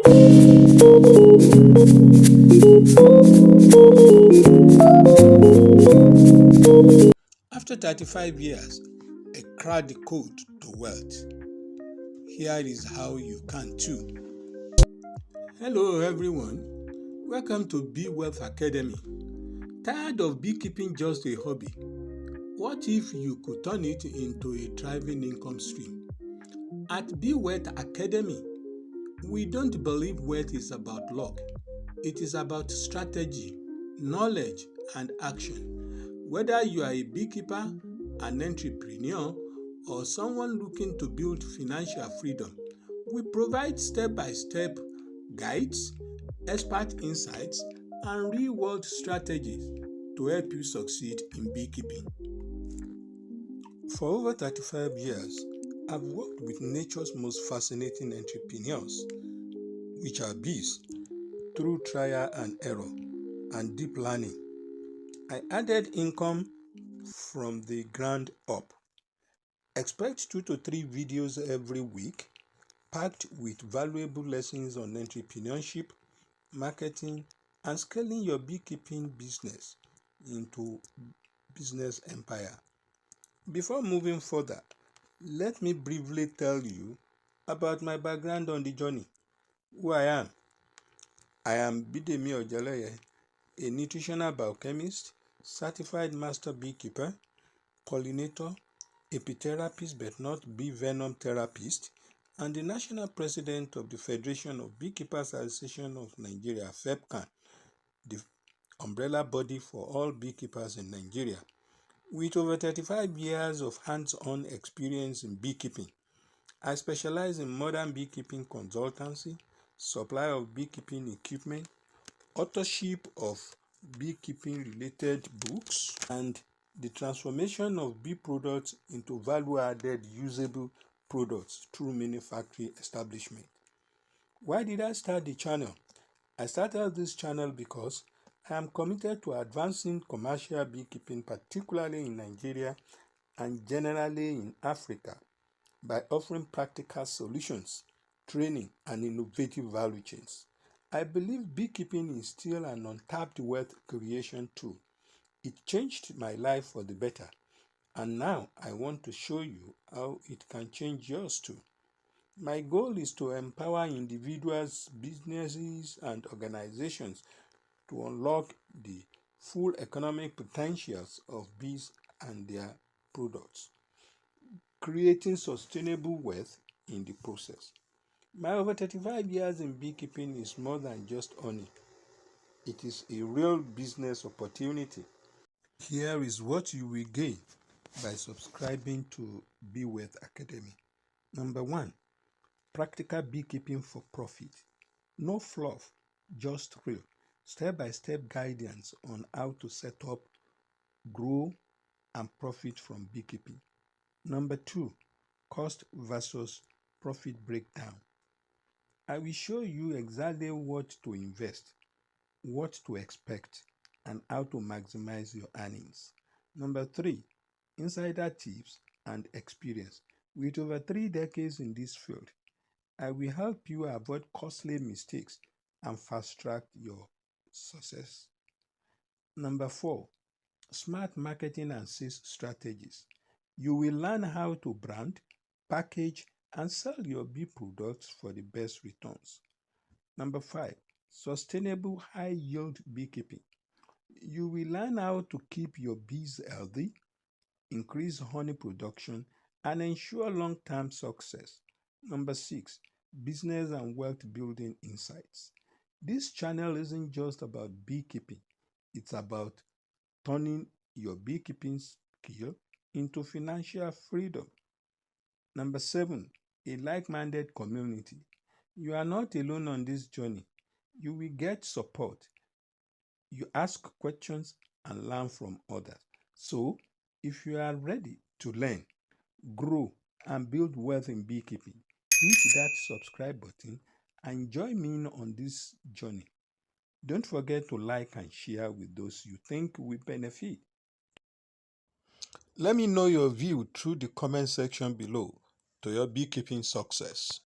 After 35 years, a crack the code to wealth. Here is how you can too. Hello everyone, welcome to BeeWealth Academy. Tired of beekeeping just a hobby? What if you could turn it into a thriving income stream? At BeeWealth Academy, we don't believe wealth is about luck. It is about strategy, knowledge, and action. Whether you are a beekeeper, an entrepreneur, or someone looking to build financial freedom, we provide step-by-step guides, expert insights, and real-world strategies to help you succeed in beekeeping. For over 35 years, I've worked with nature's most fascinating entrepreneurs, which are bees, through trial and error and deep learning. I added income from the ground up. Expect 2 to 3 videos every week, packed with valuable lessons on entrepreneurship, marketing, and scaling your beekeeping business into business empire. Before moving further, let me briefly tell you about my background on the journey. Who I am. I am Bidemi Ojaleye, a nutritional biochemist, certified master beekeeper, pollinator, apitherapist but not bee venom therapist, and the national president of the Federation of Beekeepers Association of Nigeria, FEBCAN, the umbrella body for all beekeepers in Nigeria. With over 35 years of hands-on experience in beekeeping, I specialize in modern beekeeping consultancy, supply of beekeeping equipment, authorship of beekeeping-related books, and the transformation of bee products into value-added usable products through manufacturing establishment. Why did I start the channel? I started this channel because I am committed to advancing commercial beekeeping, particularly in Nigeria and generally in Africa, by offering practical solutions, training, and innovative value chains. I believe beekeeping is still an untapped wealth creation tool. It changed my life for the better, and now I want to show you how it can change yours too. My goal is to empower individuals, businesses, and organizations to unlock the full economic potentials of bees and their products, creating sustainable wealth in the process. My over 35 years in beekeeping is more than just honey. It is a real business opportunity. Here is what you will gain by subscribing to BeeWealth Academy. Number 1. Practical beekeeping for profit. No fluff, just real. Step-by-step guidance on how to set up, grow, and profit from beekeeping. Number 2. Cost versus profit breakdown. I will show you exactly what to invest, what to expect, and how to maximize your earnings. Number 3. Insider tips and experience. With over 3 decades in this field, I will help you avoid costly mistakes and fast-track your success. Number 4. Smart marketing and sales strategies. You will learn how to brand, package, and sell your bee products for the best returns. Number 5. Sustainable high-yield beekeeping. You will learn how to keep your bees healthy, increase honey production, and ensure long-term success. Number 6. Business and wealth building insights. This channel isn't just about beekeeping. It's about turning your beekeeping skill into financial freedom. Number 7. A like-minded community. You are not alone on this journey. You will get support. You ask questions and learn from others. So, if you are ready to learn, grow, and build wealth in beekeeping, hit that subscribe button and join me on this journey. Don't forget to like and share with those you think will benefit. Let me know your view through the comment section below to your beekeeping success.